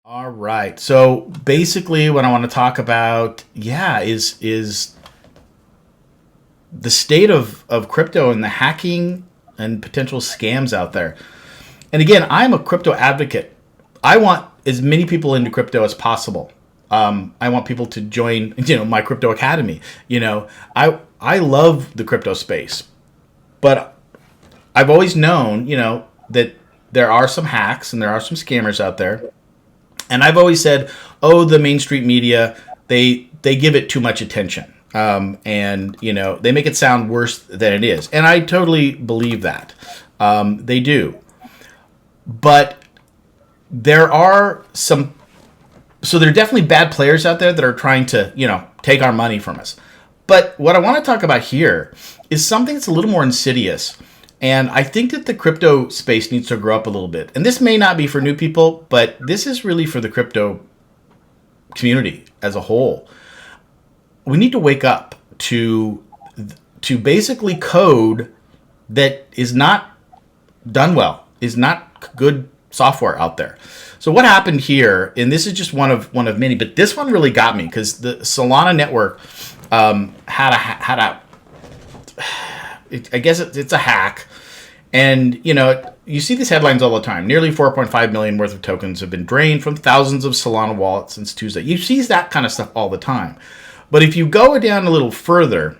All right. So basically, what I want to talk about, is the state of crypto and the hacking and potential scams out there. And again, I'm a crypto advocate. I want as many people into crypto as possible. I want people to join, my crypto academy. I love the crypto space, but I've always known, that there are some hacks and there are some scammers out there. And I've always said, oh, the mainstream media, they give it too much attention. And they make it sound worse than it is. And I totally believe that. They do. But there are there are definitely bad players out there that are trying to, take our money from us. But what I want to talk about here is something that's a little more insidious. And I think that the crypto space needs to grow up a little bit. And this may not be for new people, but this is really for the crypto community as a whole. We need to wake up to basically code that is not done well, is not good software out there. So what happened here, and this is just one of many, but this one really got me because the Solana network I guess it's a hack. And, you see these headlines all the time. Nearly 4.5 million worth of tokens have been drained from thousands of Solana wallets since Tuesday. You see that kind of stuff all the time. But if you go down a little further,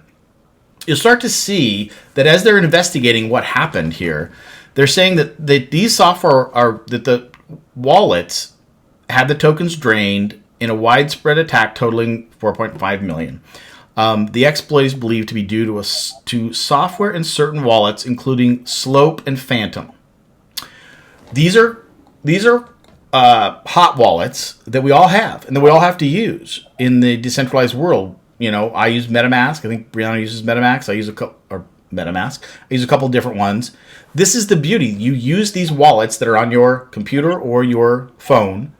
you'll start to see that as they're investigating what happened here, they're saying that these software that the wallets had the tokens drained in a widespread attack totaling 4.5 million. The exploit is believed to be due to software in certain wallets, including Slope and Phantom. These are hot wallets that we all have and that we all have to use in the decentralized world. I use MetaMask. I think Brianna uses MetaMask. I use MetaMask. I use a couple different ones. This is the beauty. You use these wallets that are on your computer or your phone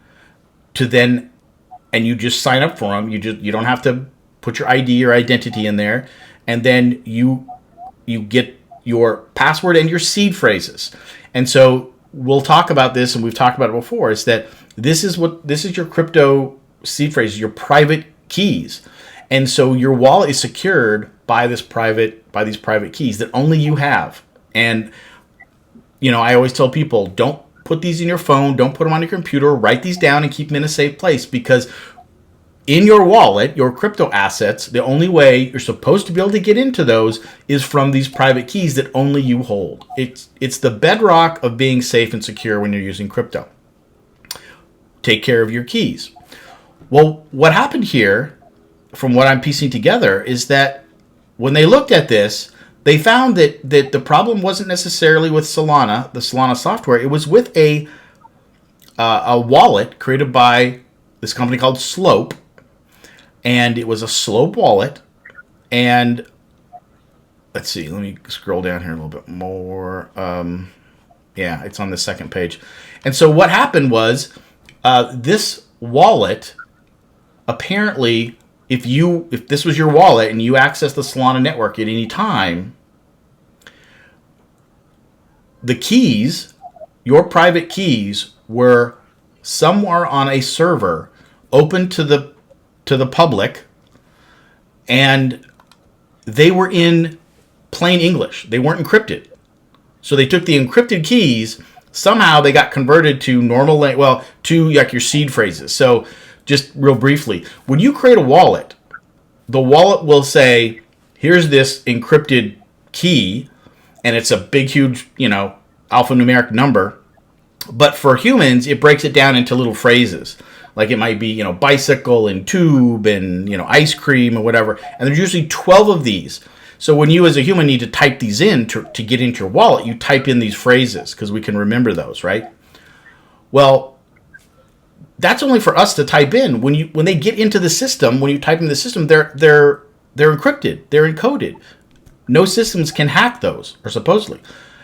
and you just sign up for them. You don't have to put your ID or identity in there, and then you get your password and your seed phrases. And so we'll talk about this, and we've talked about it before, is that this is your crypto seed phrases, your private keys. And so your wallet is secured by these private keys that only you have. And I always tell people, don't put these in your phone, don't put them on your computer, write these down and keep them in a safe place, because in your wallet, your crypto assets, the only way you're supposed to be able to get into those is from these private keys that only you hold. It's the bedrock of being safe and secure when you're using crypto. Take care of your keys. Well, what happened here, from what I'm piecing together, is that when they looked at this, they found that the problem wasn't necessarily with Solana, the Solana software. It was with a wallet created by this company called Slope. And it was a Slope wallet. And let's see, let me scroll down here a little bit more. It's on the second page. And so what happened was this wallet, apparently, if this was your wallet and you access the Solana network at any time, the keys, your private keys, were somewhere on a server open to the public, and they were in plain English. They weren't encrypted. So they took the encrypted keys, somehow they got converted to to like your seed phrases. So just real briefly, when you create a wallet, the wallet will say, here's this encrypted key, and it's a big, huge, alphanumeric number. But for humans, it breaks it down into little phrases. Like it might be, bicycle and tube and, ice cream or whatever. And there's usually 12 of these. So when you as a human need to type these in to get into your wallet, you type in these phrases because we can remember those, right? Well, that's only for us to type in. When they get into the system, when you type in the system, they're encrypted, they're encoded. No systems can hack those, or supposedly.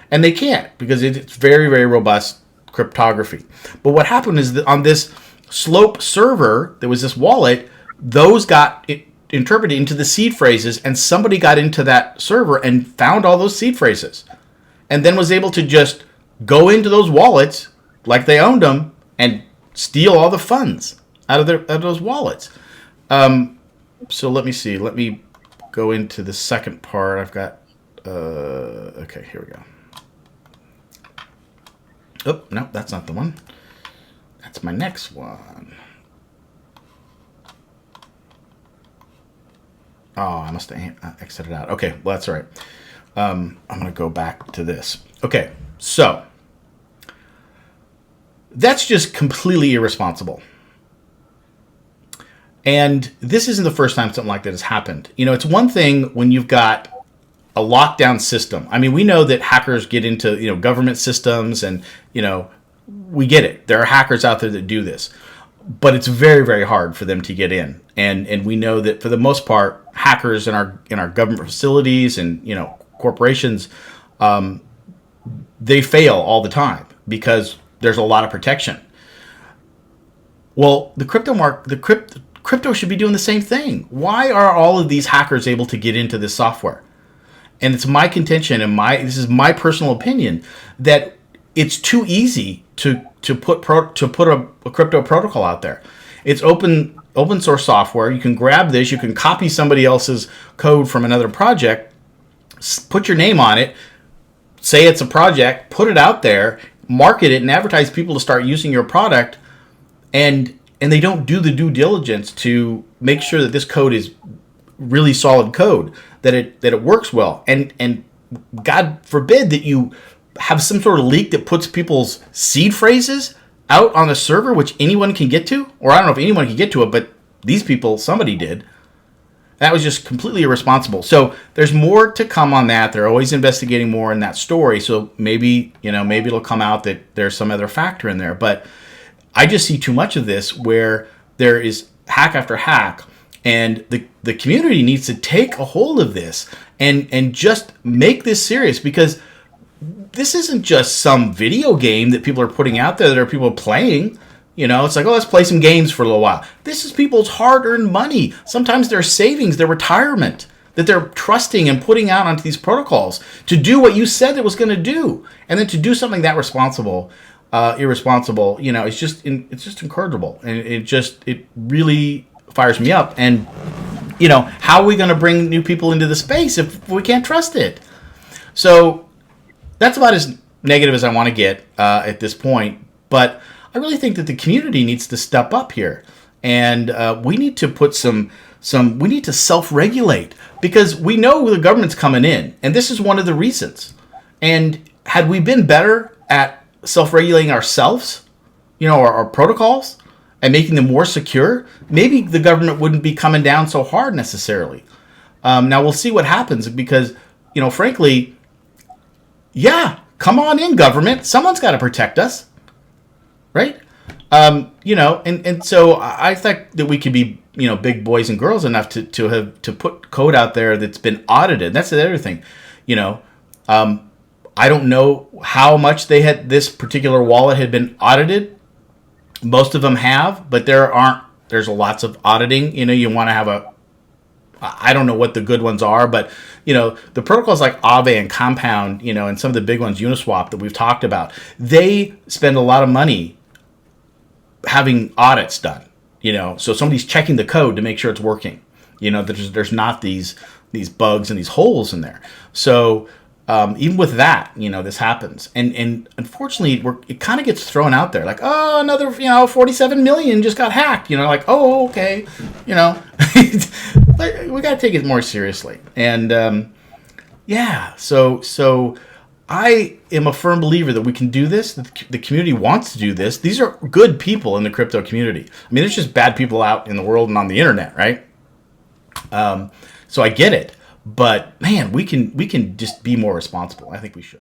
And they can't, because it's very, very robust cryptography. But what happened is that on this Slope server, there was this wallet, those got interpreted into the seed phrases, and somebody got into that server and found all those seed phrases, and then was able to just go into those wallets like they owned them and steal all the funds out of those wallets. So let me see. Let me go into the second part. I've got. Okay, here we go. Oh, no, that's not the one. That's my next one. Oh, I must have exited out. Okay, well, that's all right. I'm going to go back to this. Okay, so that's just completely irresponsible. And this isn't the first time something like that has happened. You know, it's one thing when you've got a lockdown system. I mean, we know that hackers get into, government systems and, we get it. There are hackers out there that do this. But it's very, very hard for them to get in. And we know that for the most part, hackers in our government facilities and, corporations, they fail all the time because there's a lot of protection. Well, the crypto should be doing the same thing. Why are all of these hackers able to get into this software? And it's my contention, and this is my personal opinion, that it's too easy to put a crypto protocol out there. It's open source software. You can grab this. You can copy somebody else's code from another project, put your name on it, say it's a project, put it out there, market it, and advertise people to start using your product, and they don't do the due diligence to make sure that this code is really solid code, that it works well, and God forbid that you have some sort of leak that puts people's seed phrases out on a server which anyone can get to, or I don't know if anyone can get to it, but somebody did. That was just completely irresponsible. So there's more to come on that. They're always investigating more in that story. So maybe it'll come out that there's some other factor in there. But I just see too much of this where there is hack after hack, and the community needs to take a hold of this and just make this serious, because this isn't just some video game that people are putting out there that are people playing. It's like, oh, let's play some games for a little while. This is people's hard-earned money. Sometimes their savings, their retirement, that they're trusting and putting out onto these protocols to do what you said it was going to do. And then to do something that irresponsible, it's just incorrigible. And it really fires me up. And, how are we going to bring new people into the space if we can't trust it? So that's about as negative as I want to get at this point. But I really think that the community needs to step up here, and we need to put we need to self-regulate, because we know the government's coming in, and this is one of the reasons. And had we been better at self-regulating ourselves, our protocols, and making them more secure, maybe the government wouldn't be coming down so hard necessarily. Now we'll see what happens, because, frankly, yeah, come on in, government. Someone's got to protect us. Right? And so I think that we could be, big boys and girls enough to put code out there that's been audited. That's the other thing. I don't know how much this particular wallet had been audited. Most of them have, but there's lots of auditing. You want to have I don't know what the good ones are, but, the protocols like Aave and Compound, and some of the big ones, Uniswap, that we've talked about, they spend a lot of money having audits done, so somebody's checking the code to make sure it's working, there's not these bugs and these holes in there. So even with that, this happens, and unfortunately it kind of gets thrown out there like, oh, another 47 million just got hacked, like, oh, okay, but we got to take it more seriously. And so I am a firm believer that we can do this. The community wants to do this. These are good people in the crypto community. I mean, there's just bad people out in the world and on the internet, right? So I get it, but man, we can just be more responsible. I think we should.